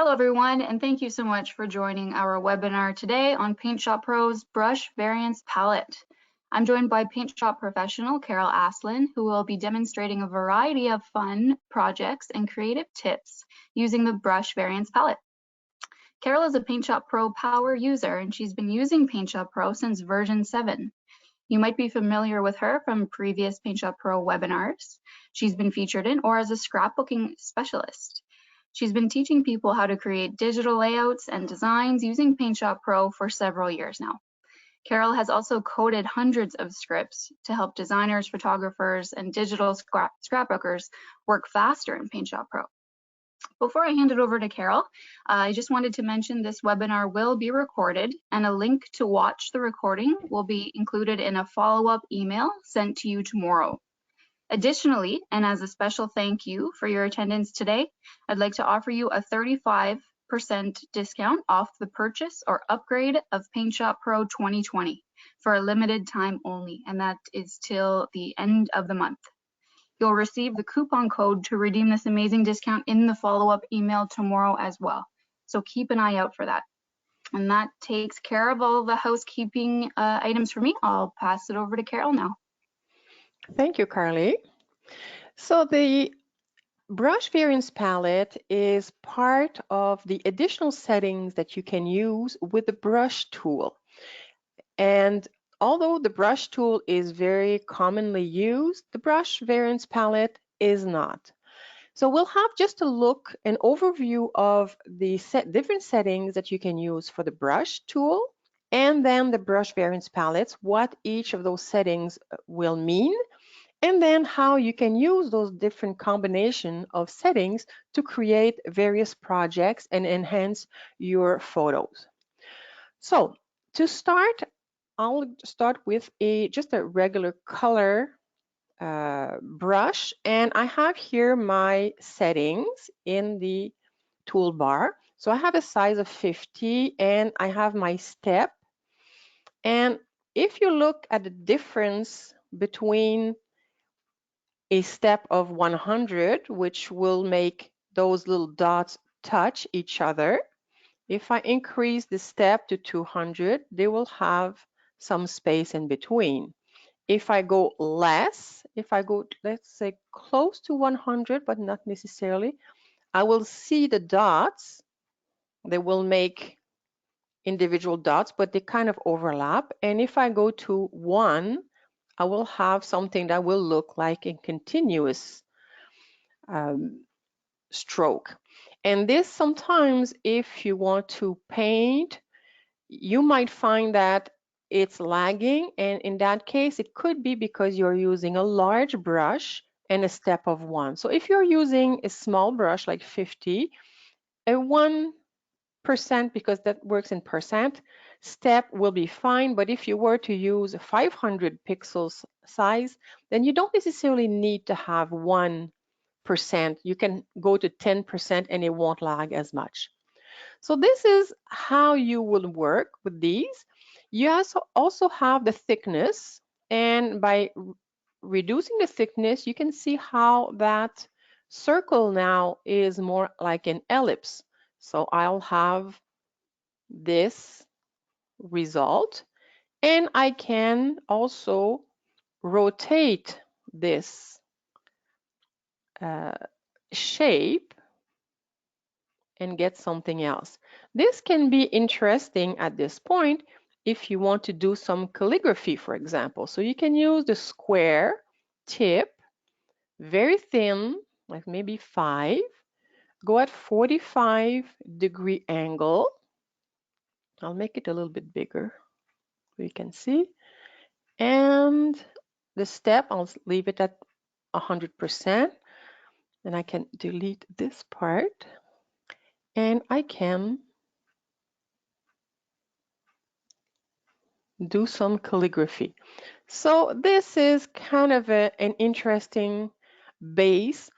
Hello everyone, and thank you so much for joining our webinar today on PaintShop Pro's Brush Variance Palette. I'm joined by PaintShop Professional Carole Asselin, who will be demonstrating a variety of fun projects and creative tips using the Brush Variance Palette. Carole is a PaintShop Pro power user, and she's been using PaintShop Pro since version 7. You might be familiar with her from previous PaintShop Pro webinars she's been featured in, or as a scrapbooking specialist. She's been teaching people how to create digital layouts and designs using PaintShop Pro for several years now. Carole has also coded hundreds of scripts to help designers, photographers, and digital scrapbookers work faster in PaintShop Pro. Before I hand it over to Carole, I just wanted to mention this webinar will be recorded, and a link to watch the recording will be included in a follow-up email sent to you tomorrow. Additionally, and as a special thank you for your attendance today, I'd like to offer you a 35% discount off the purchase or upgrade of PaintShop Pro 2020 for a limited time only, and that is till the end of the month. You'll receive the coupon code to redeem this amazing discount in the follow-up email tomorrow as well. So keep an eye out for that. And that takes care of all the housekeeping items for me. I'll pass it over to Carole now. Thank you, Carly. So the Brush Variance Palette is part of the additional settings that you can use with the brush tool. And although the brush tool is very commonly used, the Brush Variance Palette is not. So we'll have just a look, an overview of the different settings that you can use for the brush tool, and then the Brush Variance Palettes, what each of those settings will mean, and then how you can use those different combination of settings to create various projects and enhance your photos. So to start, I'll start with just a regular color brush, and I have here my settings in the toolbar. So I have a size of 50 and I have my step. And if you look at the difference between a step of 100, which will make those little dots touch each other, if I increase the step to 200, they will have some space in between. If I go less, if I go, let's say, close to 100, but not necessarily, I will see the dots. They will make individual dots, but they kind of overlap. And if I go to 1, I will have something that will look like a continuous stroke. And this sometimes, if you want to paint, you might find that it's lagging, and in that case it could be because you're using a large brush and a step of 1. So if you're using a small brush like 50, a 1%, because that works in percent, step will be fine. But if you were to use 500 pixels size, then you don't necessarily need to have 1%. You can go to 10% and it won't lag as much. So this is how you will work with these. You also have the thickness, and by reducing the thickness, you can see how that circle now is more like an ellipse. So I'll have this result, and I can also rotate this shape and get something else. This can be interesting at this point if you want to do some calligraphy, for example. So you can use the square tip, very thin, like maybe 5, go at 45-degree angle. I'll make it a little bit bigger so you can see. And the step, I'll leave it at 100%. Then I can delete this part. And I can do some calligraphy. So this is kind of an interesting base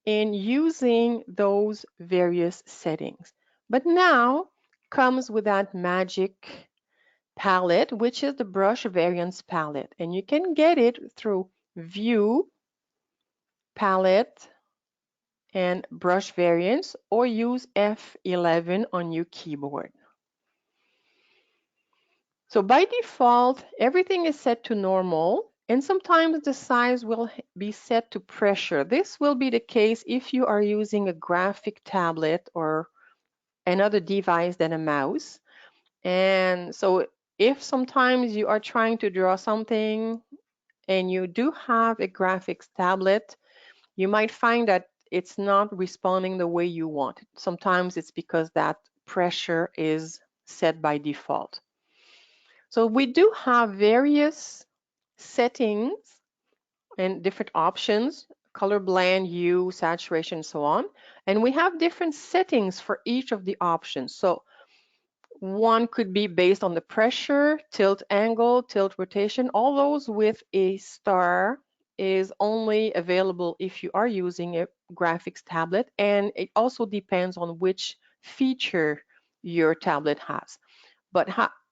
in using those various settings. But now comes with that magic palette, which is the Brush Variance Palette. And you can get it through View, Palette, and brush variance, or use F11 on your keyboard. So by default, everything is set to normal, and sometimes the size will be set to pressure. This will be the case if you are using a graphic tablet or another device than a mouse. And so if sometimes you are trying to draw something and you do have a graphics tablet, you might find that it's not responding the way you want it. Sometimes it's because that pressure is set by default. So we do have various settings and different options, color blend, hue, saturation, so on. And we have different settings for each of the options. So one could be based on the pressure, tilt angle, tilt rotation. All those with a star is only available if you are using a graphics tablet, and it also depends on which feature your tablet has. But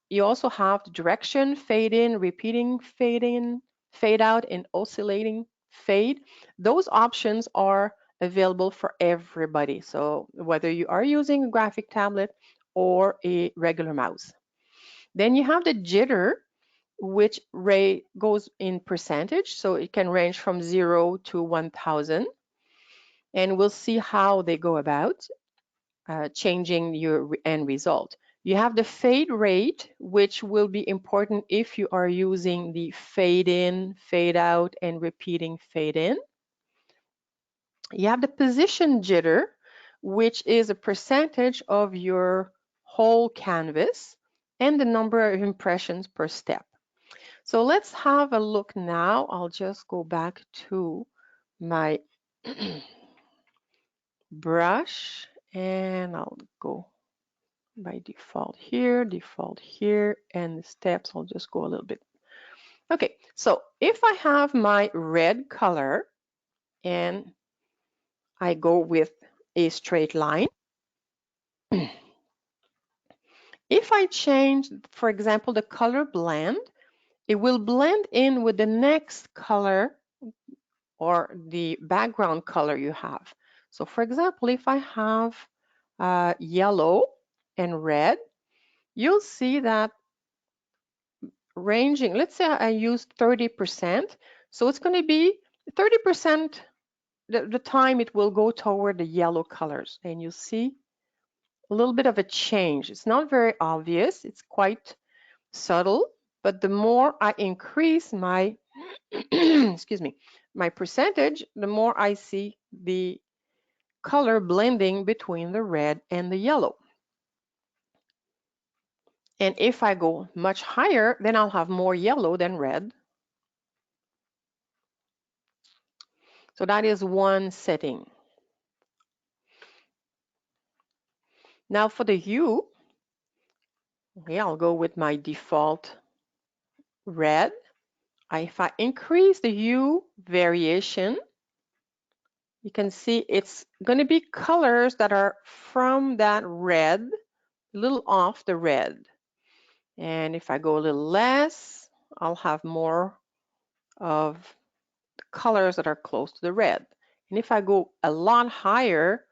you also have the direction, fade in, repeating fade in, fade out, and oscillating fade. Those options are available for everybody. So whether you are using a graphic tablet or a regular mouse. Then you have the jitter, which goes in percentage. So it can range from 0 to 1000. And we'll see how they go about changing your end result. You have the fade rate, which will be important if you are using the fade in, fade out, and repeating fade in. You have the position jitter, which is a percentage of your whole canvas and the number of impressions per step. So let's have a look now. I'll just go back to my brush and I'll go by default here, and the steps, I'll just go a little bit. Okay, so if I have my red color and I go with a straight line, if I change, for example, the color blend, it will blend in with the next color or the background color you have. So for example, if I have yellow and red, you'll see that ranging, let's say I use 30%, so it's going to be 30% the time it will go toward the yellow colors, and you see a little bit of a change. It's not very obvious, it's quite subtle, but the more I increase my excuse me, my percentage, the more I see the color blending between the red and the yellow. And if I go much higher, then I'll have more yellow than red. So that is one setting. Now for the hue, okay, I'll go with my default red. If I increase the hue variation, you can see it's going to be colors that are from that red, a little off the red. And if I go a little less, I'll have more of the colors that are close to the red. And if I go a lot higher,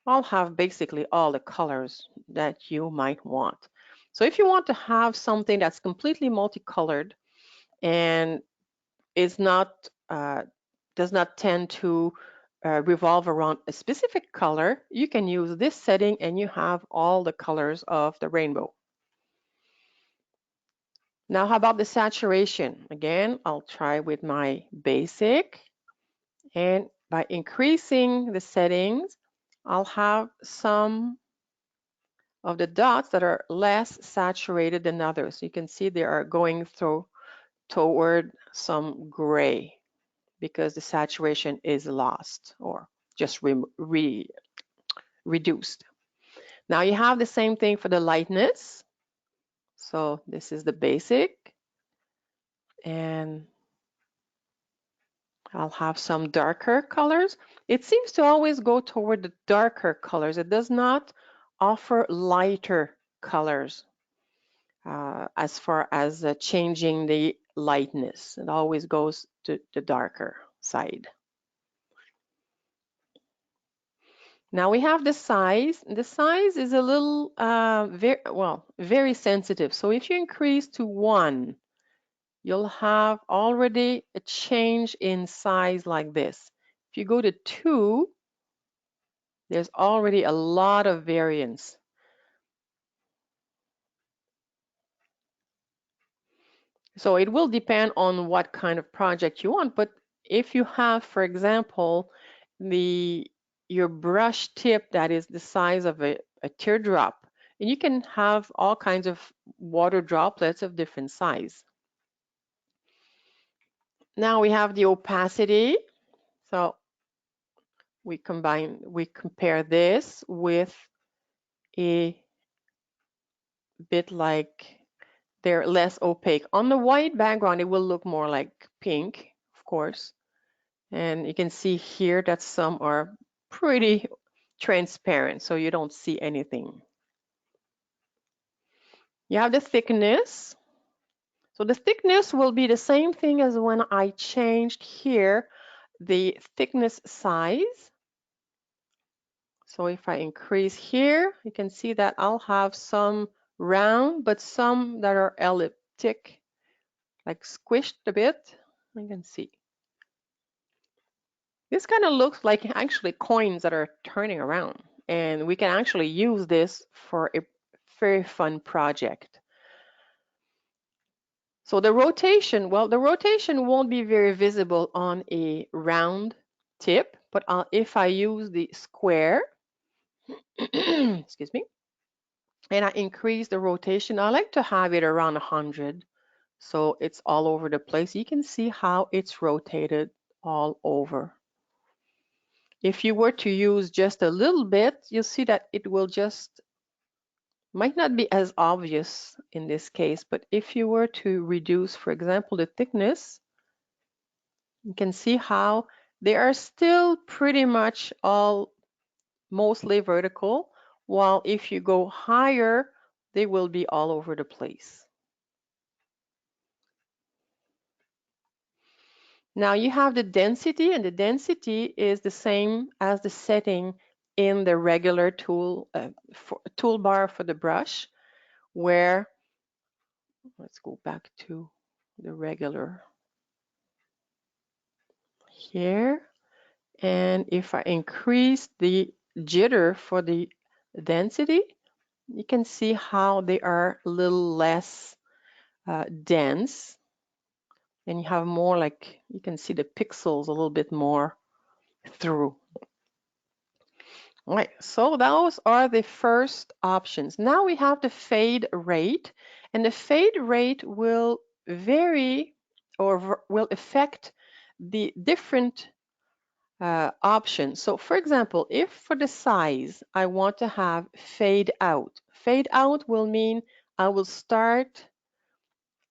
I'll have basically all the colors that you might want. So if you want to have something that's completely multicolored and is not does not tend to revolve around a specific color, you can use this setting and you have all the colors of the rainbow. Now, how about the saturation? Again, I'll try with my basic, and by increasing the settings, I'll have some of the dots that are less saturated than others. You can see they are going toward some gray because the saturation is lost or just reduced. Now you have the same thing for the lightness. So this is the basic, and I'll have some darker colors. It seems to always go toward the darker colors. It does not offer lighter colors as far as changing the lightness. It always goes to the darker side. Now we have the size. The size is a little, very sensitive. So if you increase to 1, you'll have already a change in size like this. If you go to 2, there's already a lot of variance. So it will depend on what kind of project you want, but if you have, for example, your brush tip that is the size of a teardrop, and you can have all kinds of water droplets of different size. Now we have the opacity. So we compare this with a bit like they're less opaque. On the white background, it will look more like pink, of course. And you can see here that some are pretty transparent, so you don't see anything. You have the thickness. So the thickness will be the same thing as when I changed here the thickness size. So if I increase here, you can see that I'll have some round, but some that are elliptic, like squished a bit. You can see. This kind of looks like actually coins that are turning around, and we can actually use this for a very fun project. So the rotation, well, the rotation won't be very visible on a round tip, but if I use the square, excuse me, and I increase the rotation, I like to have it around 100, so it's all over the place. You can see how it's rotated all over. If you were to use just a little bit, you'll see that it will just, might not be as obvious in this case, but if you were to reduce, for example, the thickness, you can see how they are still pretty much all mostly vertical, while if you go higher, they will be all over the place. Now you have the density, and the density is the same as the setting in the regular toolbar for the brush, where, let's go back to the regular here. And if I increase the jitter for the density, you can see how they are a little less dense. And you have more like, you can see the pixels a little bit more through. All right, so those are the first options. Now we have the fade rate, and the fade rate will vary or will affect the different options. So for example, if for the size I want to have fade out will mean I will start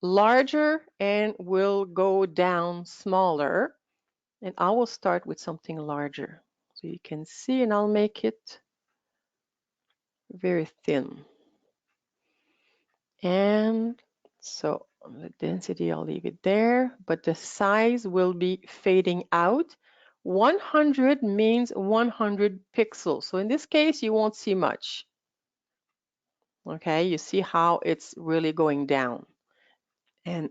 larger and will go down smaller, and I will start with something larger. So you can see, and I'll make it very thin. And so the density, I'll leave it there, but the size will be fading out. 100 means 100 pixels. So in this case, you won't see much. Okay, you see how it's really going down. And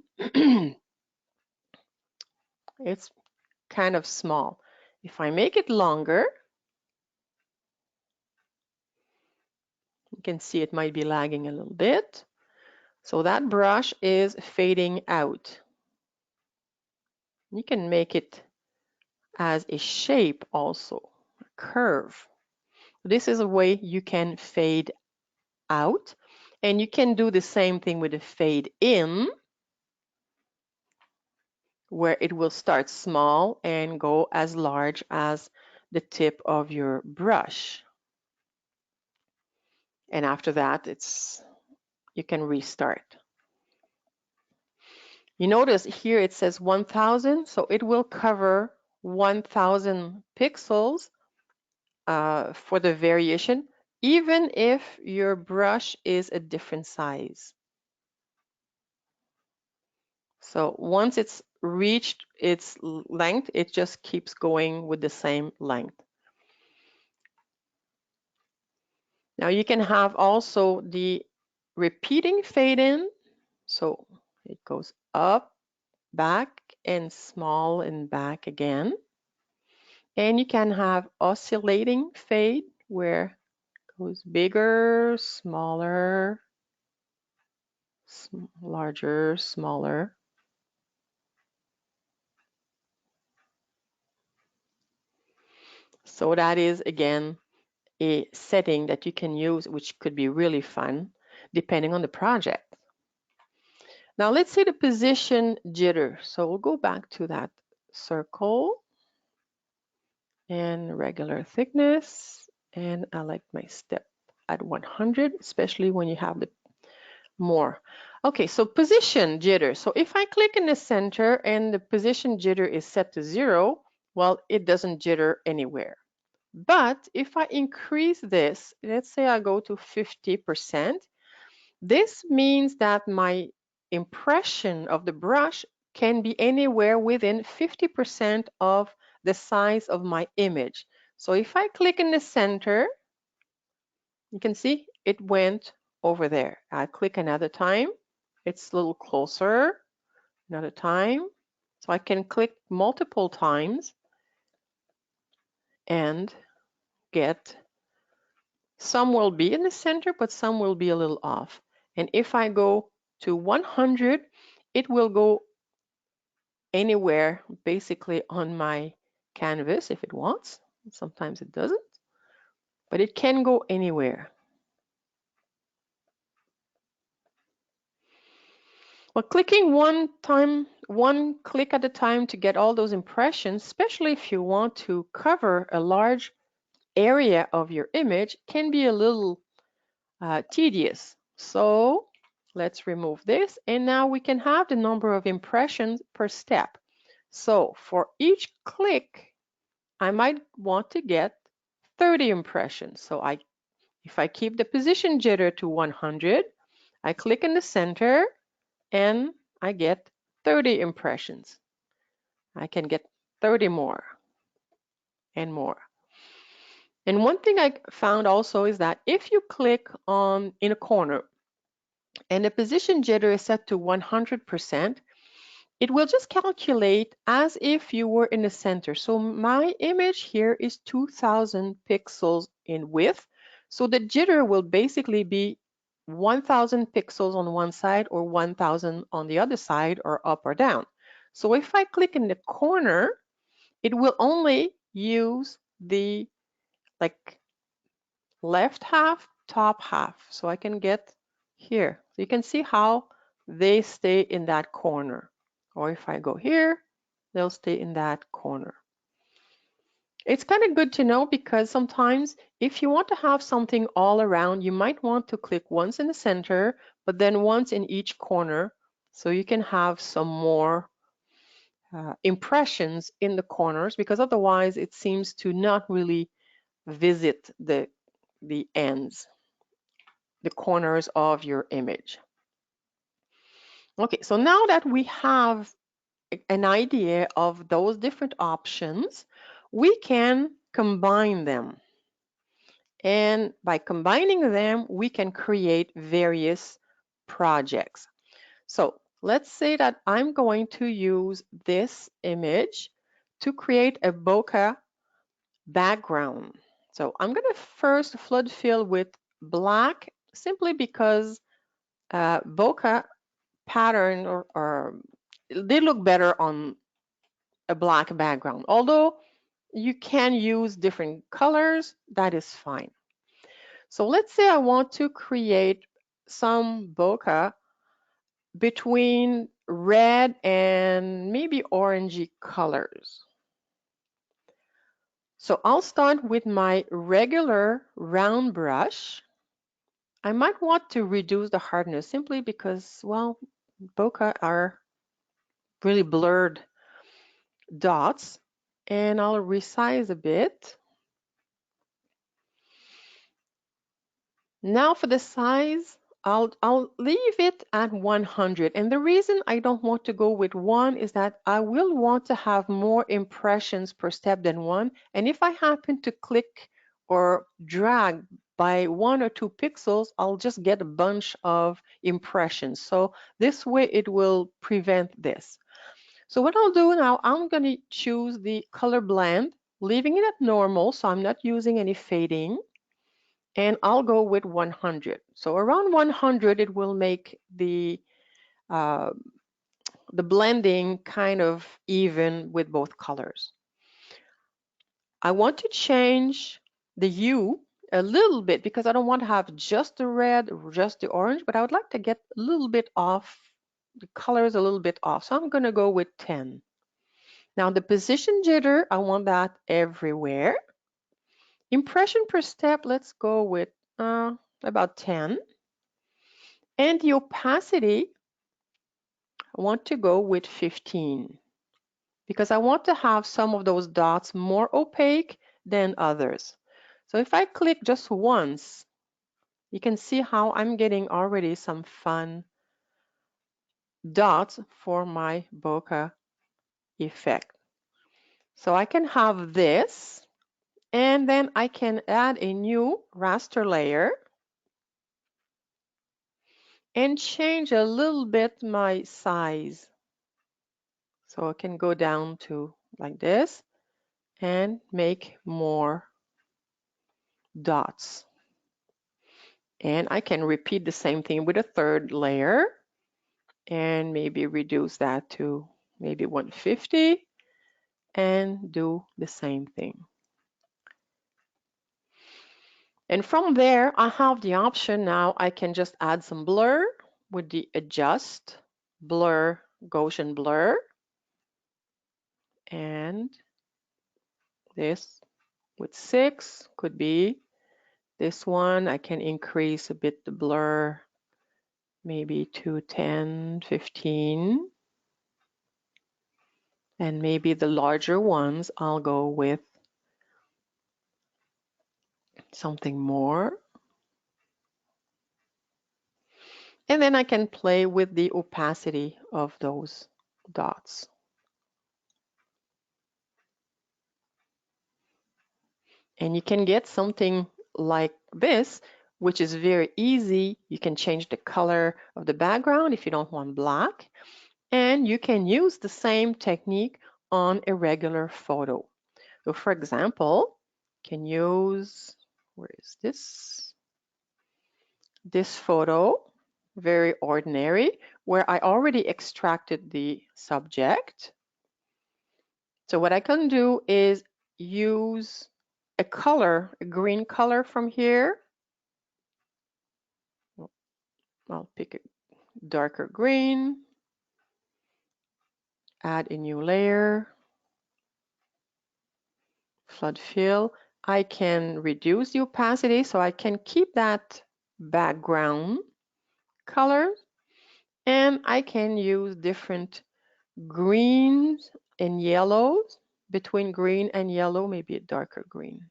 it's kind of small. If I make it longer, you can see it might be lagging a little bit. So that brush is fading out. You can make it as a shape also, a curve. This is a way you can fade out, and you can do the same thing with a fade in, where it will start small and go as large as the tip of your brush. And after that, you can restart. You notice here it says 1000, so it will cover 1000 pixels for the variation, even if your brush is a different size. So once it's reached its length, it just keeps going with the same length. Now you can have also the repeating fade in. So it goes up, back, and small and back again. And you can have oscillating fade where it goes bigger, smaller, larger, smaller. So that is again a setting that you can use, which could be really fun depending on the project. Now let's see the position jitter. So we'll go back to that circle and regular thickness. And I like my step at 100, especially when you have the more. Okay, so position jitter. So if I click in the center and the position jitter is set to 0, well, it doesn't jitter anywhere. But if I increase this, let's say I go to 50%, this means that my impression of the brush can be anywhere within 50% of the size of my image. So if I click in the center, you can see it went over there. I click another time, it's a little closer, another time. So I can click multiple times and get, some will be in the center, but some will be a little off. And if I go to 100, it will go anywhere basically on my canvas if it wants. Sometimes it doesn't, but it can go anywhere. Well, clicking one click at a time to get all those impressions, especially if you want to cover a large area of your image, can be a little tedious. So let's remove this, and now we can have the number of impressions per step. So for each click, I might want to get 30 impressions. So if I keep the position jitter to 100, I click in the center and I get 30 impressions. I can get 30 more and more. And one thing I found also is that if you click on in a corner and the position jitter is set to 100%, it will just calculate as if you were in the center. So my image here is 2000 pixels in width. So the jitter will basically be 1000 pixels on one side or 1000 on the other side, or up or down. So if I click in the corner, it will only use the left half, top half. So I can get here. So you can see how they stay in that corner. Or if I go here, they'll stay in that corner. It's kind of good to know because sometimes if you want to have something all around, you might want to click once in the center, but then once in each corner, so you can have some more impressions in the corners, because otherwise it seems to not really visit the ends, the corners of your image. Okay, so now that we have an idea of those different options, we can combine them. And by combining them, we can create various projects. So let's say that I'm going to use this image to create a bokeh background. So I'm going to first flood fill with black, simply because bokeh pattern or they look better on a black background. Although you can use different colors, that is fine. So let's say I want to create some bokeh between red and maybe orangey colors. So I'll start with my regular round brush. I might want to reduce the hardness simply because, well, bokeh are really blurred dots, and I'll resize a bit. Now for the size, I'll leave it at 100. And the reason I don't want to go with 1 is that I will want to have more impressions per step than 1. And if I happen to click or drag by 1 or 2 pixels, I'll just get a bunch of impressions. So this way it will prevent this. So what I'll do now, I'm going to choose the color blend, leaving it at normal, so I'm not using any fading. And I'll go with 100. So around 100, it will make the blending kind of even with both colors. I want to change the hue a little bit because I don't want to have just the red or just the orange, but I would like to get a little bit off, the colors a little bit off. So I'm going to go with 10. Now the position jitter, I want that everywhere. Impression per step, let's go with about 10. And the opacity, I want to go with 15 because I want to have some of those dots more opaque than others. So if I click just once, you can see how I'm getting already some fun dots for my bokeh effect. So I can have this, and then I can add a new raster layer and change a little bit my size. So I can go down to like this and make more dots. And I can repeat the same thing with a third layer and maybe reduce that to maybe 150 and do the same thing. And from there, I have the option now, I can just add some blur with the adjust, blur, Gaussian blur, and this with 6 could be this one. I can increase a bit the blur, maybe to 10, 15. And maybe the larger ones, I'll go with something more. And then I can play with the opacity of those dots. And you can get something like this, which is very easy. You can change the color of the background if you don't want black. And you can use the same technique on a regular photo. So for example, you can use, where is this? This photo, very ordinary, where I already extracted the subject. So what I can do is use a color, a green color from here. I'll pick a darker green, add a new layer, flood fill. I can reduce the opacity so I can keep that background color, and I can use different greens and yellows. Between green and yellow, maybe a darker green.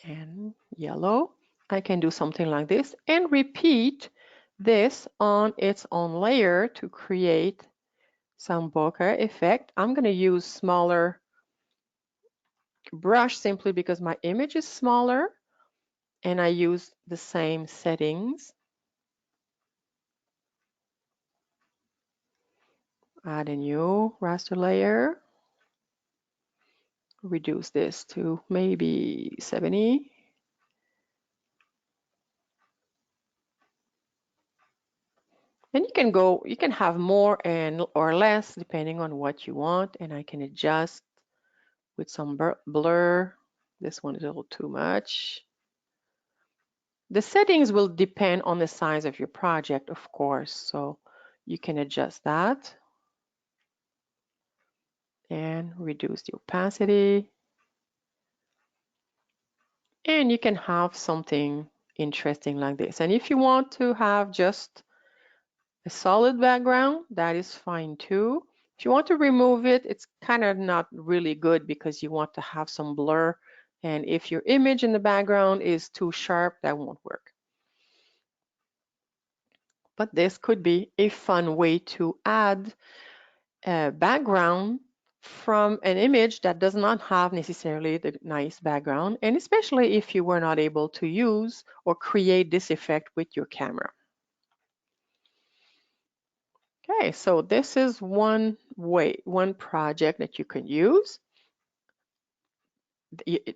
And yellow. I can do something like this and repeat this on its own layer to create some bokeh effect. I'm going to use smaller brush simply because my image is smaller and I use the same settings. Add a new raster layer. Reduce this to maybe 70. And you can have more and or less depending on what you want, and I can adjust with some blur. This one is a little too much. The settings will depend on the size of your project, of course, so you can adjust that and reduce the opacity. And you can have something interesting like this. And if you want to have just a solid background, that is fine too. If you want to remove it, it's kind of not really good because you want to have some blur. And if your image in the background is too sharp, that won't work. But this could be a fun way to add a background from an image that does not have necessarily the nice background, and especially if you were not able to use or create this effect with your camera. Okay, so this is one way, one project that you can use.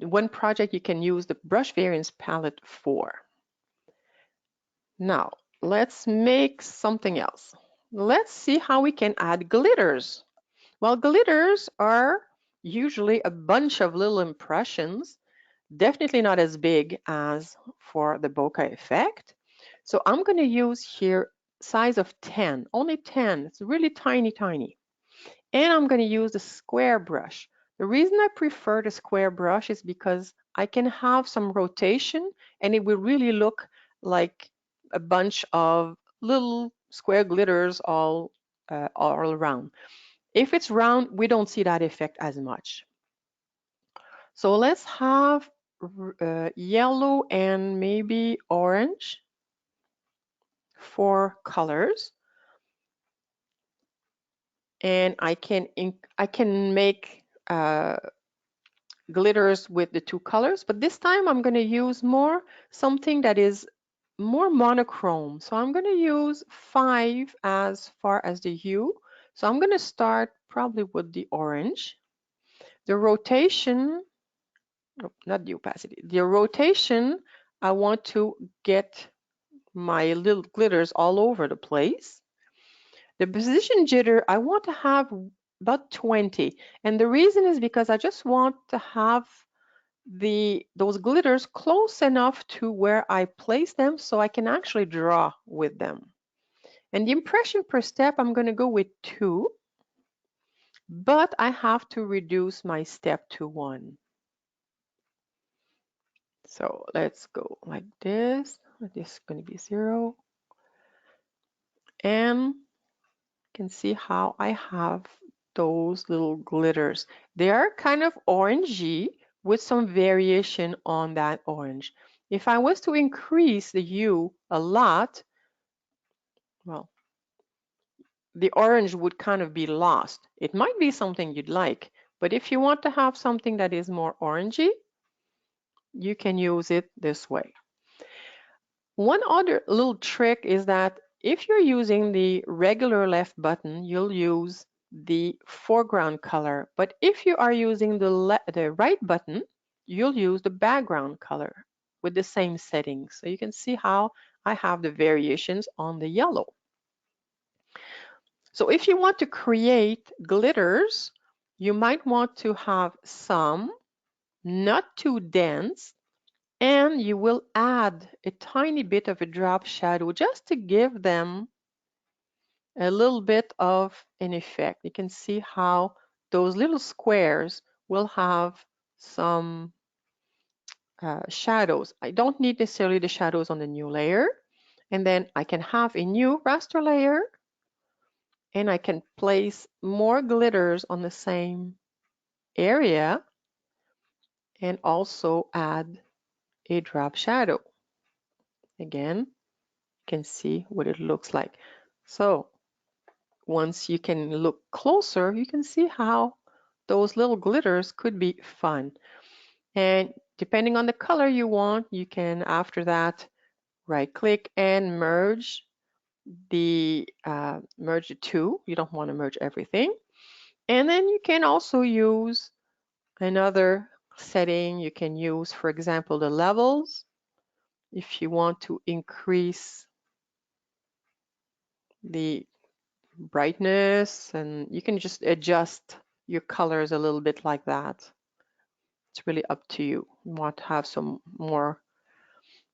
One project you can use the Brush Variance Palette for. Now, let's make something else. Let's see how we can add glitters. Well, glitters are usually a bunch of little impressions, definitely not as big as for the bokeh effect. So I'm going to use here size of 10, only 10. It's really tiny, tiny. And I'm going to use the square brush. The reason I prefer the square brush is because I can have some rotation and it will really look like a bunch of little square glitters all around. If it's round, we don't see that effect as much. So let's have yellow and maybe orange for colors. And I can make glitters with the two colors, but this time I'm going to use more something that is more monochrome. So I'm going to use 5 as far as the hue. So I'm going to start probably with the orange. The rotation, not the opacity, the rotation, I want to get my little glitters all over the place. The position jitter, I want to have about 20. And the reason is because I just want to have those glitters close enough to where I place them so I can actually draw with them. And the impression per step, I'm going to go with 2, but I have to reduce my step to 1. So let's go like this. This is going to be 0. And you can see how I have those little glitters. They are kind of orangey with some variation on that orange. If I was to increase the hue a lot, well, the orange would kind of be lost. It might be something you'd like, but if you want to have something that is more orangey, you can use it this way. One other little trick is that if you're using the regular left button, you'll use the foreground color. But if you are using the right button, you'll use the background color with the same settings. So you can see how I have the variations on the yellow. So if you want to create glitters, you might want to have some, not too dense, and you will add a tiny bit of a drop shadow just to give them a little bit of an effect. You can see how those little squares will have some shadows. I don't need necessarily the shadows on the new layer. And then I can have a new raster layer and I can place more glitters on the same area and also add a drop shadow. Again, you can see what it looks like. So once you can look closer, you can see how those little glitters could be fun. And depending on the color you want, you can, after that, right click and merge the two. You don't want to merge everything. And then you can also use another setting. You can use, for example, the levels. If you want to increase the brightness, and you can just adjust your colors a little bit like that. It's really up to you. You want to have some more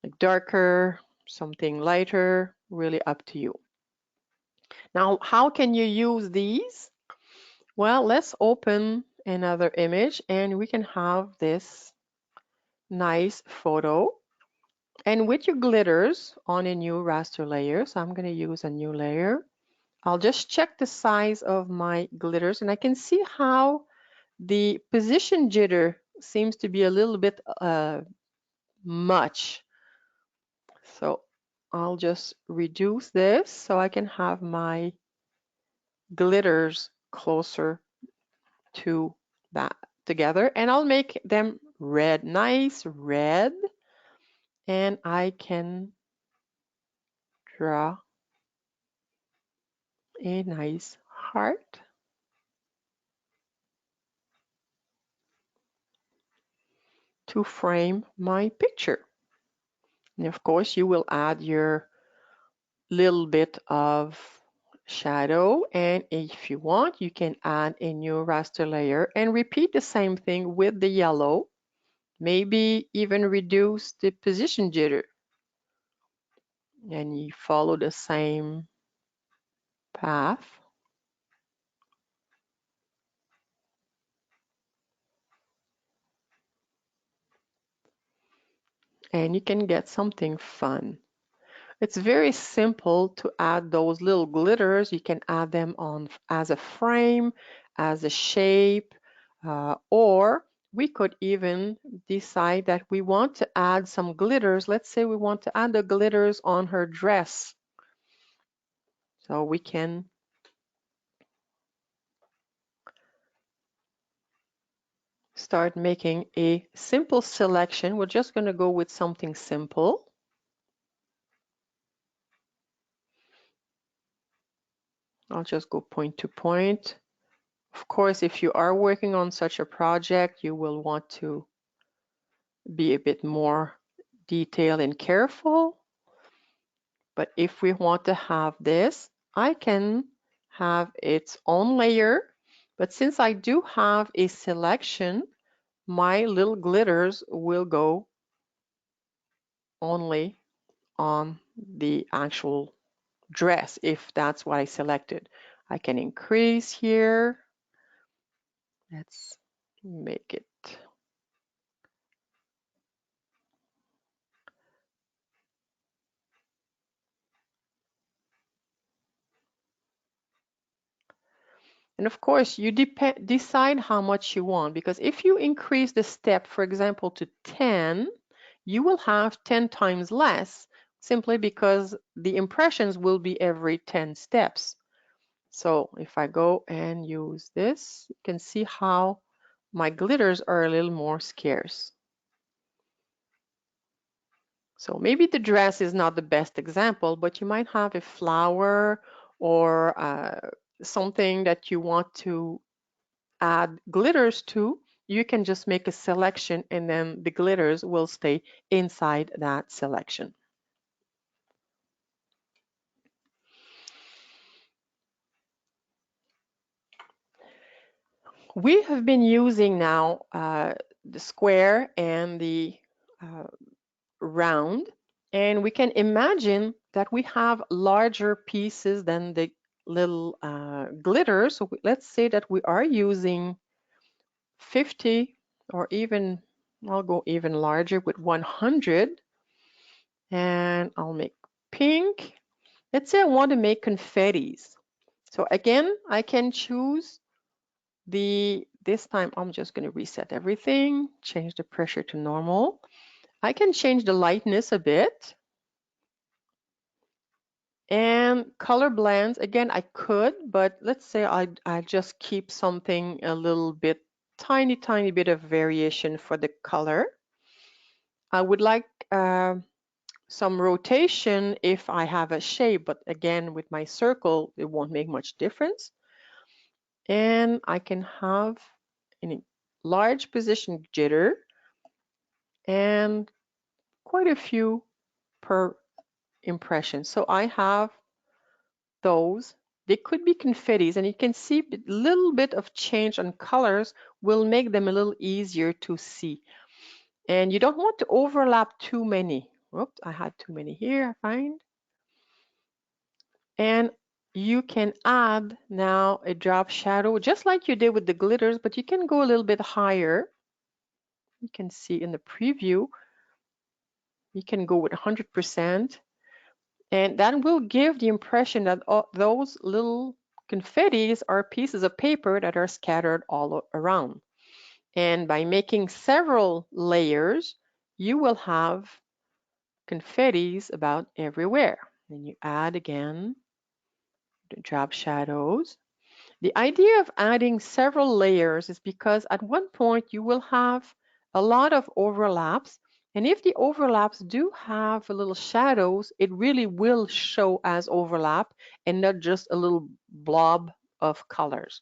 like darker, something lighter, really up to you. Now, how can you use these? Well, let's open another image and we can have this nice photo. And with your glitters on a new raster layer, so I'm going to use a new layer. I'll just check the size of my glitters and I can see how the position jitter seems to be a little bit much. So I'll just reduce this so I can have my glitters closer two that together, and I'll make them red, nice red, and I can draw a nice heart to frame my picture. And of course, you will add your little bit of shadow, and if you want, you can add a new raster layer and repeat the same thing with the yellow. Maybe even reduce the position jitter, and you follow the same path. And you can get something fun. It's very simple to add those little glitters. You can add them on as a frame, as a shape, or we could even decide that we want to add some glitters. Let's say we want to add the glitters on her dress. So we can start making a simple selection. We're just going to go with something simple. I'll just go point to point. Of course, if you are working on such a project, you will want to be a bit more detailed and careful. But if we want to have this, I can have its own layer. But since I do have a selection, my little glitters will go only on the actual dress, if that's what I selected. I can increase here. Let's make it. And of course, you decide how much you want, because if you increase the step, for example, to 10, you will have 10 times less, simply because the impressions will be every 10 steps. So if I go and use this, you can see how my glitters are a little more scarce. So maybe the dress is not the best example, but you might have a flower or something that you want to add glitters to. You can just make a selection and then the glitters will stay inside that selection. We have been using now the square and the round, and we can imagine that we have larger pieces than the little glitters. So let's say that we are using 50, or even, I'll go even larger with 100, and I'll make pink. Let's say I want to make confettis. So again, I can choose this time I'm just going to reset everything, change the pressure to normal. I can change the lightness a bit. And color blends, again, I could, but let's say I just keep something a little bit, tiny bit of variation for the color. I would like some rotation if I have a shape, but again, with my circle, it won't make much difference. And I can have a large position jitter and quite a few per impression. So I have those. They could be confettis, and you can see a little bit of change on colors will make them a little easier to see. And you don't want to overlap too many. Oops, I had too many here, I find. And you can add now a drop shadow, just like you did with the glitters, but you can go a little bit higher. You can see in the preview, you can go with 100%. And that will give the impression that those little confettis are pieces of paper that are scattered all around. And by making several layers, you will have confettis about everywhere. Then you add again the drop shadows. The idea of adding several layers is because at one point you will have a lot of overlaps, and if the overlaps do have a little shadows, it really will show as overlap and not just a little blob of colors.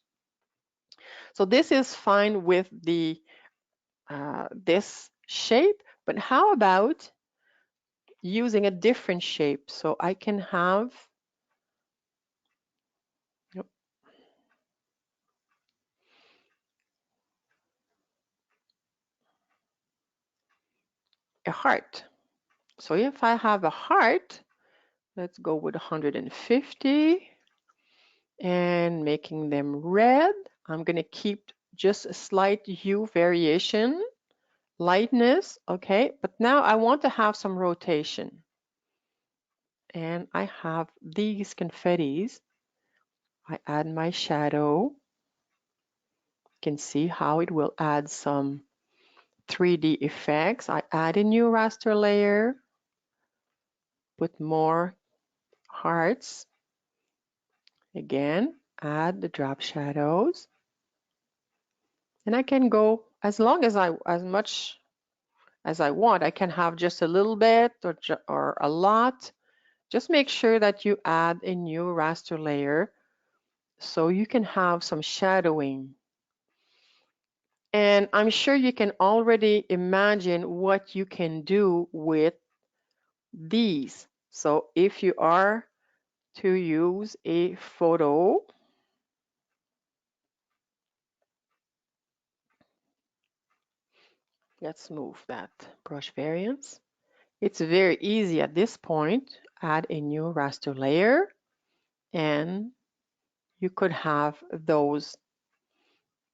So this is fine with the this shape, but how about using a different shape? So I can have a heart. So if I have a heart, let's go with 150 and making them red. I'm going to keep just a slight hue variation, lightness, okay? But now I want to have some rotation. And I have these confettis. I add my shadow. You can see how it will add some 3D effects. I add a new raster layer, put more hearts. Again, add the drop shadows. And I can go as much as I want. I can have just a little bit or a lot. Just make sure that you add a new raster layer so you can have some shadowing. And I'm sure you can already imagine what you can do with these. So if you are to use a photo, let's move that brush variance. It's very easy at this point. Add a new raster layer and you could have those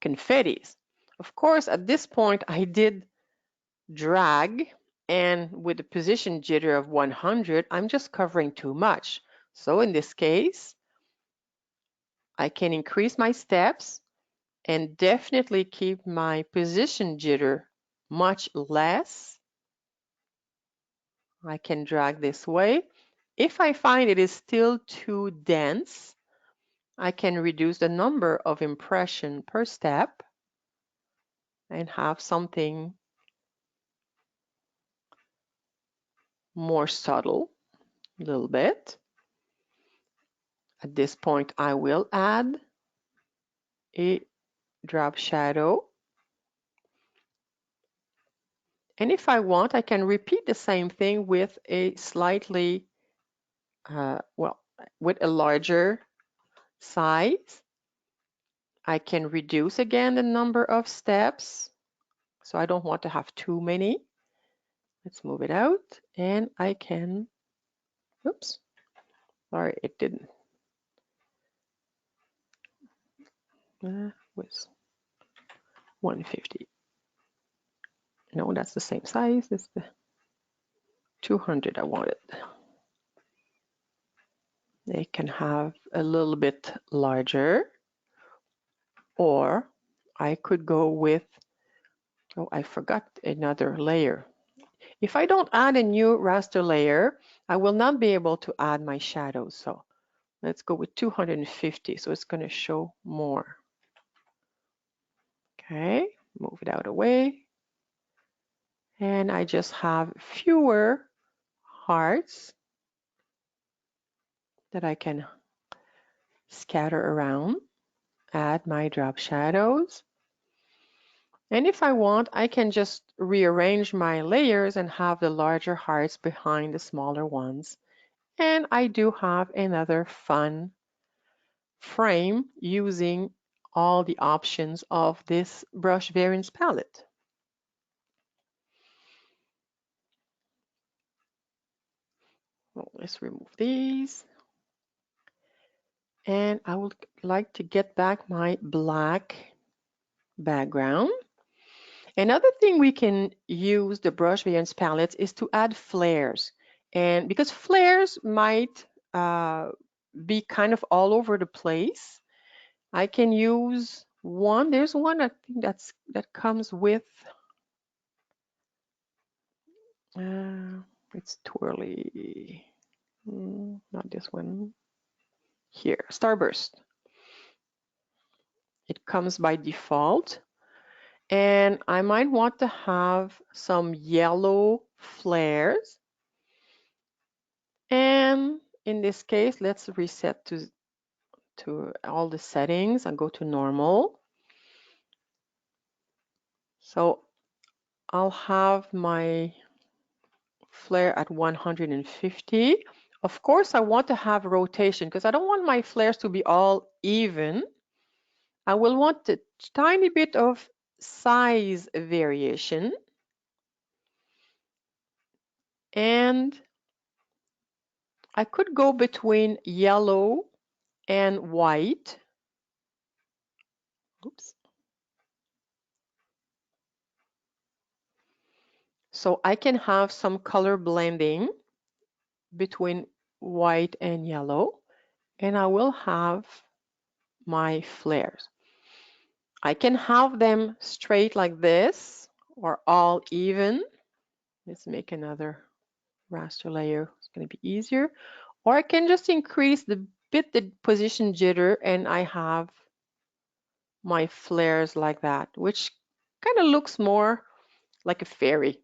confettis. Of course, at this point, I did drag, and with the position jitter of 100, I'm just covering too much. So in this case, I can increase my steps and definitely keep my position jitter much less. I can drag this way. If I find it is still too dense, I can reduce the number of impression per step and have something more subtle, a little bit. At this point, I will add a drop shadow. And if I want, I can repeat the same thing with a slightly, with a larger size. I can reduce again the number of steps. So I don't want to have too many. Let's move it out. And I can, oops, sorry, it didn't. Was 150. No, that's the same size. It's the 200 I wanted. They can have a little bit larger, or I could go with, oh, I forgot another layer. If I don't add a new raster layer, I will not be able to add my shadows. So let's go with 250. So it's going to show more. Okay, move it out of the way. And I just have fewer hearts that I can scatter around, add my drop shadows. And if I want, I can just rearrange my layers and have the larger hearts behind the smaller ones. And I do have another fun frame using all the options of this Brush Variance Palette. Well, let's remove these. And I would like to get back my black background. Another thing we can use the Brush Variance Palette is to add flares. And because flares might be kind of all over the place, I can use one. There's one I think that comes with, it's twirly. Not this one. Here, Starburst. It comes by default. And I might want to have some yellow flares. And in this case, let's reset to all the settings and go to normal. So I'll have my flare at 150. Of course, I want to have rotation because I don't want my flares to be all even. I will want a tiny bit of size variation. And I could go between yellow and white. Oops. So I can have some color blending between white and yellow, and I will have my flares. I can have them straight like this or all even. Let's make another raster layer. It's going to be easier. Or I can just increase the position jitter and I have my flares like that, which kind of looks more like a fairy.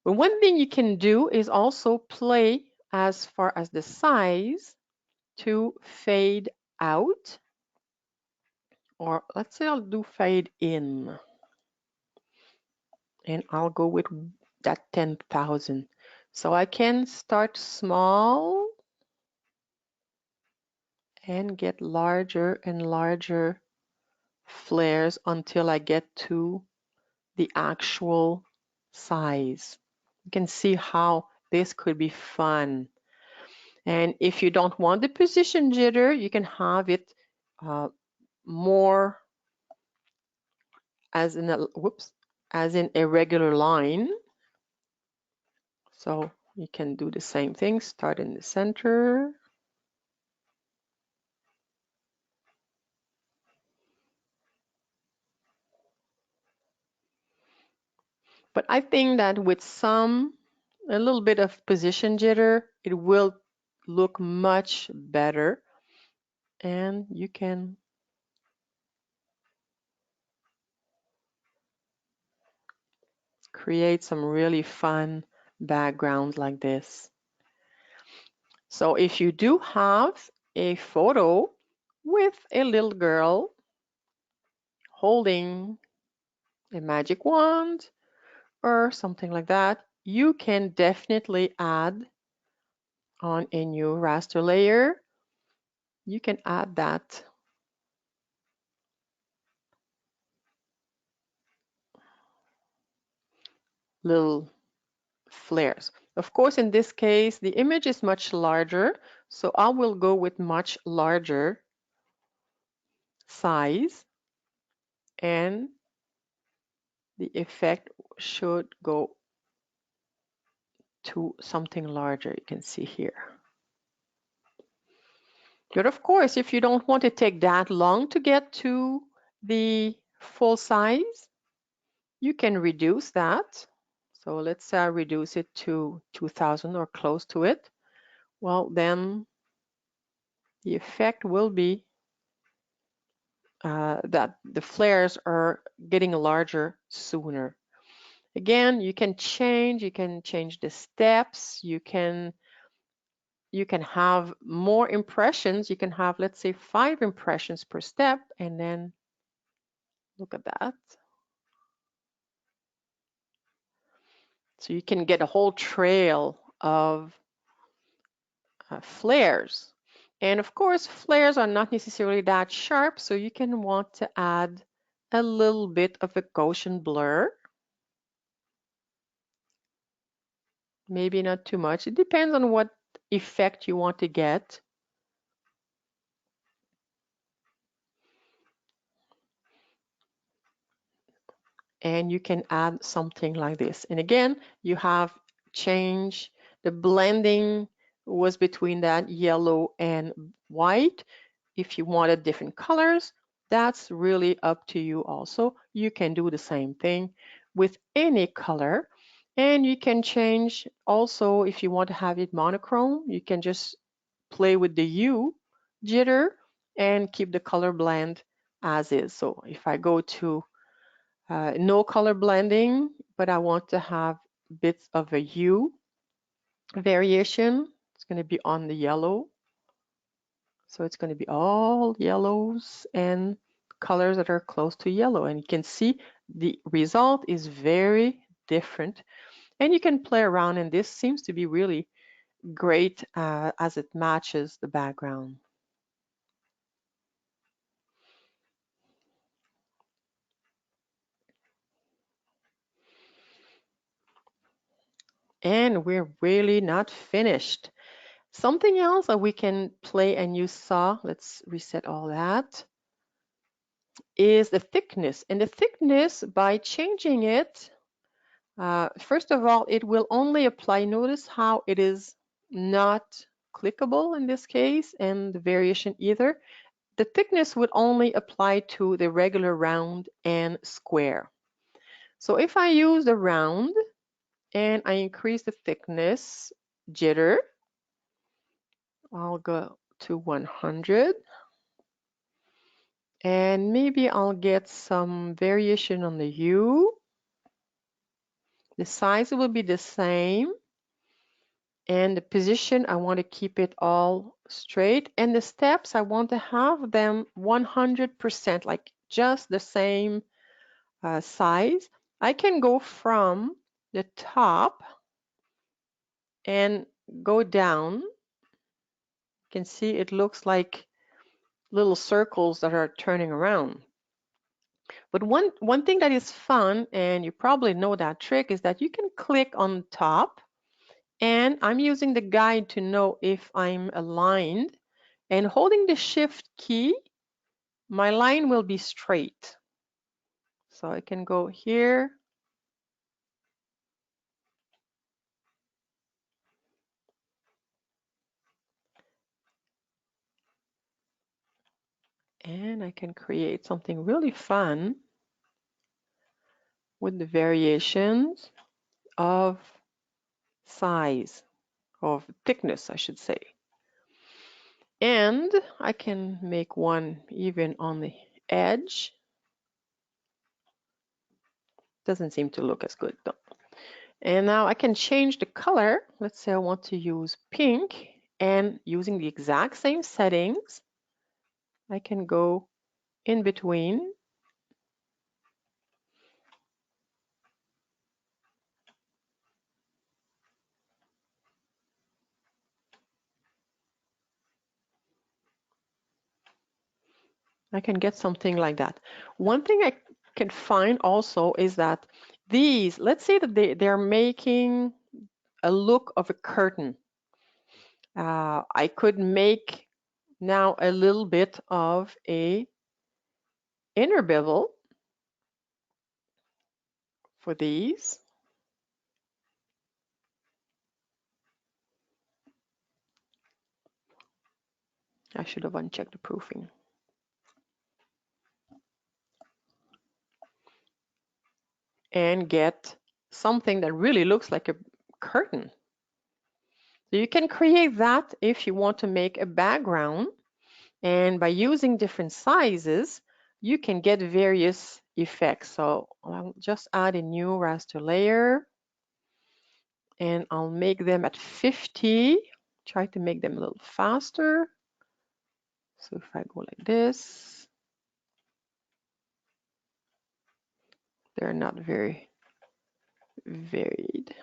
But one thing you can do is also play as far as the size to fade out, or let's say I'll do fade in, and I'll go with that 10,000. So I can start small and get larger and larger flares until I get to the actual size. You can see how this could be fun. And if you don't want the position jitter, you can have it more as in a regular line. So you can do the same thing, start in the center. But I think that with a little bit of position jitter, it will look much better. And you can create some really fun backgrounds like this. So if you do have a photo with a little girl holding a magic wand or something like that, you can definitely add on a new raster layer. You can add that little flares. Of course, in this case, the image is much larger, so I will go with much larger size, and the effect should go to something larger. You can see here. But of course, if you don't want to take that long to get to the full size, you can reduce that. So let's reduce it to 2000 or close to it. Well, then the effect will be that the flares are getting larger sooner. Again, you can change the steps, you can have more impressions. You can have, let's say, 5 impressions per step, and then look at that. So you can get a whole trail of flares. And of course, flares are not necessarily that sharp, so you can want to add a little bit of a Gaussian blur. Maybe not too much. It depends on what effect you want to get. And you can add something like this. And again, you have changed the blending was between that yellow and white. If you wanted different colors, that's really up to you also. You can do the same thing with any color. And you can change also, if you want to have it monochrome, you can just play with the hue jitter and keep the color blend as is. So if I go to no color blending, but I want to have bits of a hue variation, it's going to be on the yellow. So it's going to be all yellows and colors that are close to yellow. And you can see the result is very different. And you can play around, and this seems to be really great as it matches the background. And we're really not finished. Something else that we can play, and you saw, let's reset all that, is the thickness. And the thickness, by changing it, first of all, it will only apply. Notice how it is not clickable in this case, and the variation either. The thickness would only apply to the regular round and square. So if I use the round and I increase the thickness, jitter, I'll go to 100. And maybe I'll get some variation on the hue. The size will be the same. And the position, I want to keep it all straight. And the steps, I want to have them 100%, like just the same size. I can go from the top and go down. You can see it looks like little circles that are turning around. But one thing that is fun, and you probably know that trick, is that you can click on top, and I'm using the guide to know if I'm aligned, and holding the shift key, my line will be straight. So I can go here, and I can create something really fun with the variations of size, of thickness, I should say. And I can make one even on the edge. Doesn't seem to look as good though. And now I can change the color. Let's say I want to use pink, and using the exact same settings, I can go in between. I can get something like that. One thing I can find also is that these, let's say that they're making a look of a curtain. I could make now a little bit of a inner bevel for these. I should have unchecked the proofing. And get something that really looks like a curtain. So you can create that if you want to make a background, and by using different sizes, you can get various effects. So I'll just add a new raster layer, and I'll make them at 50. Try to make them a little faster. So if I go like this, they're not very varied.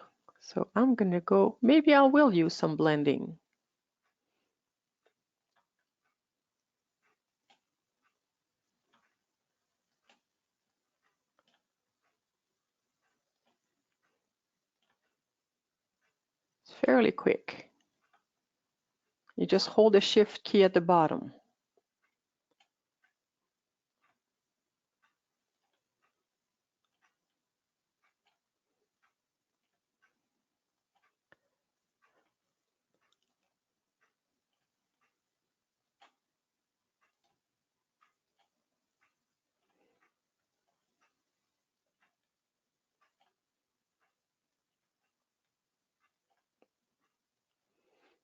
So I'm gonna go, maybe I will use some blending. It's fairly quick. You just hold the shift key at the bottom.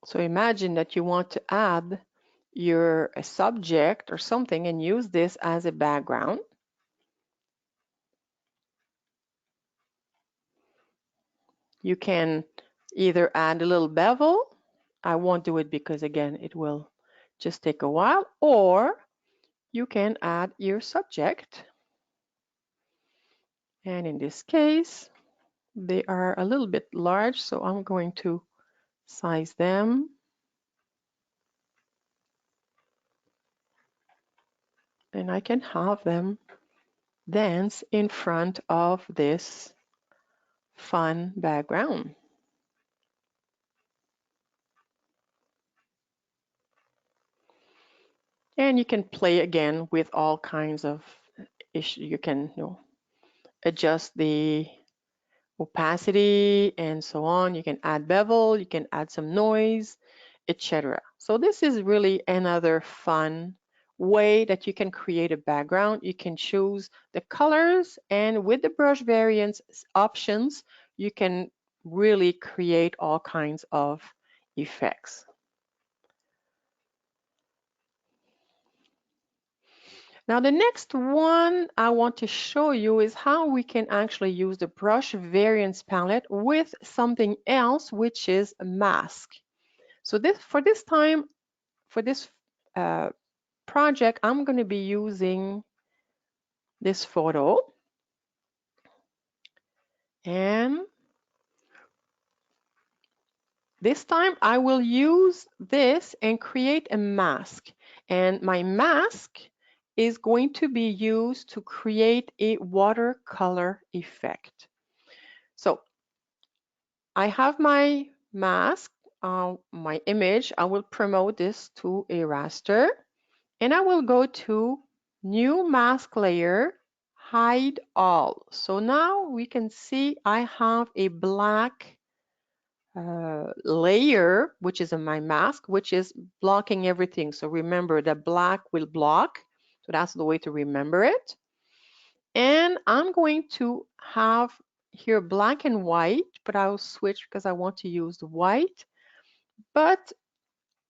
So imagine that you want to add your subject or something and use this as a background. You can either add a little bevel. I won't do it because again, it will just take a while, or you can add your subject. And in this case, they are a little bit large, so I'm going to size them. And I can have them dance in front of this fun background. And you can play again with all kinds of issues. You can adjust the opacity and so on. You can add bevel, you can add some noise, etc. So this is really another fun way that you can create a background. You can choose the colors, and with the brush variants options, you can really create all kinds of effects. Now the next one I want to show you is how we can actually use the Brush Variance Palette with something else, which is a mask. So for this project, I'm going to be using this photo. And this time I will use this and create a mask. And my mask is going to be used to create a watercolor effect. So I have my mask, my image. I will promote this to a raster, and I will go to New Mask Layer, Hide All. So now we can see I have a black layer, which is in my mask, which is blocking everything. So remember that black will block. So that's the way to remember it. And I'm going to have here black and white, but I'll switch because I want to use the white. But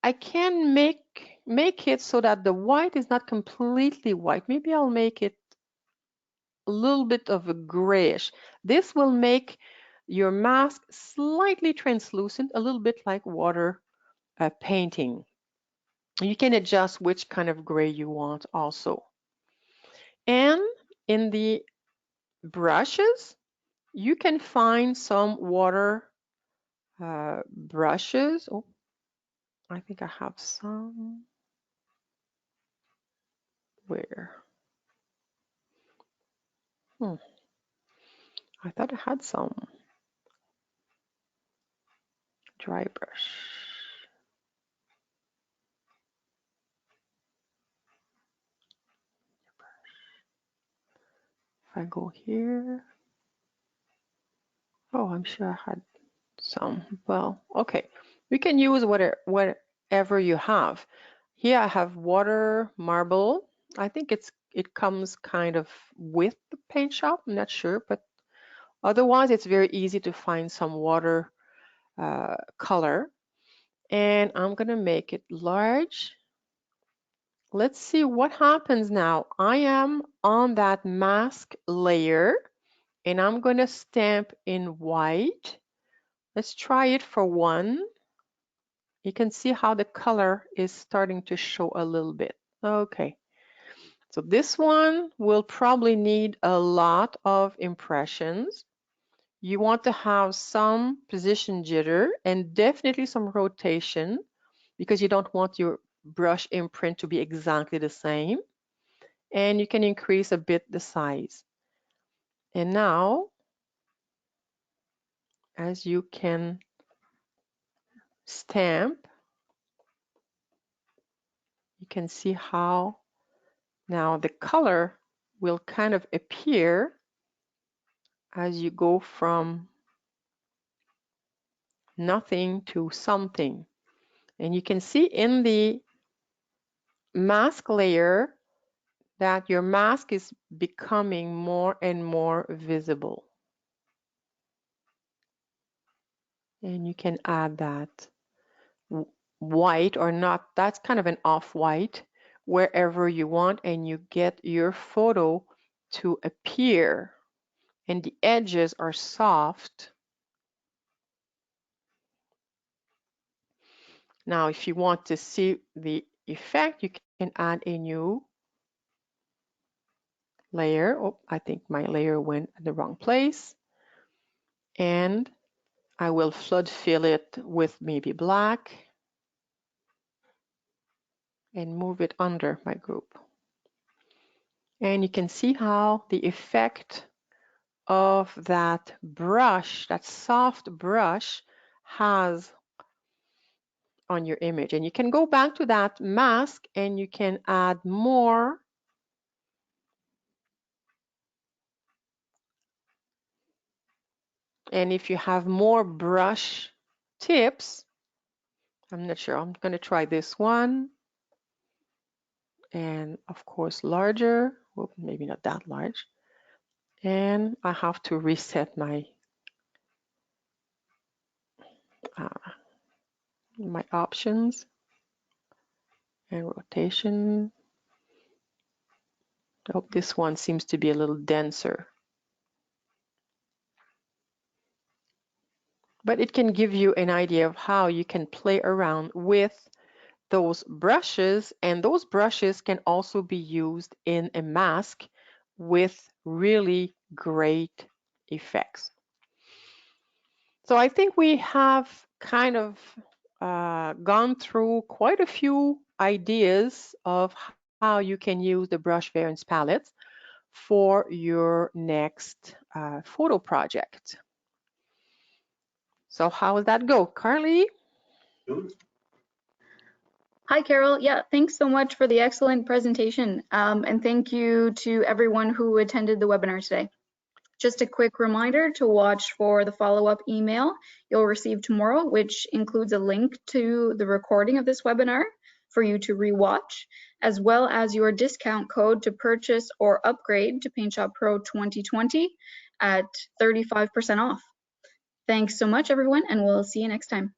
I can make it so that the white is not completely white. Maybe I'll make it a little bit of a grayish. This will make your mask slightly translucent, a little bit like water painting. You can adjust which kind of gray you want also. And in the brushes, you can find some water brushes. Oh, I think I have some. Where? I thought I had some. Dry brush. If I go here. Oh, I'm sure I had some. Well, okay. We can use whatever you have. Here I have water marble. I think it comes kind of with the paint shop. I'm not sure, but otherwise it's very easy to find some water color. And I'm gonna make it large. Let's see what happens now. I am on that mask layer and I'm gonna stamp in white. Let's try it for one. You can see how the color is starting to show a little bit. Okay, so this one will probably need a lot of impressions. You want to have some position jitter and definitely some rotation because you don't want your brush imprint to be exactly the same. And you can increase a bit the size. And now, as you can stamp, you can see how now the color will kind of appear as you go from nothing to something. And you can see in the mask layer that your mask is becoming more and more visible. And you can add that white or not, that's kind of an off-white, wherever you want, and you get your photo to appear. And the edges are soft. Now, if you want to see the effect, you can add a new layer. Oh, I think my layer went in the wrong place. And I will flood fill it with maybe black and move it under my group. And you can see how the effect of that brush, that soft brush, has on your image. And you can go back to that mask and you can add more. And if you have more brush tips, I'm not sure, I'm going to try this one. And of course, larger, well, maybe not that large. And I have to reset my my options and rotation. Oh, this one seems to be a little denser. But it can give you an idea of how you can play around with those brushes, and those brushes can also be used in a mask with really great effects. So I think we have kind of gone through quite a few ideas of how you can use the Brush Variance Palette for your next photo project. So how does that go, Carly? Hi, Carol. Yeah, thanks so much for the excellent presentation. And thank you to everyone who attended the webinar today. Just a quick reminder to watch for the follow-up email you'll receive tomorrow, which includes a link to the recording of this webinar for you to rewatch, as well as your discount code to purchase or upgrade to PaintShop Pro 2020 at 35% off. Thanks so much, everyone, and we'll see you next time.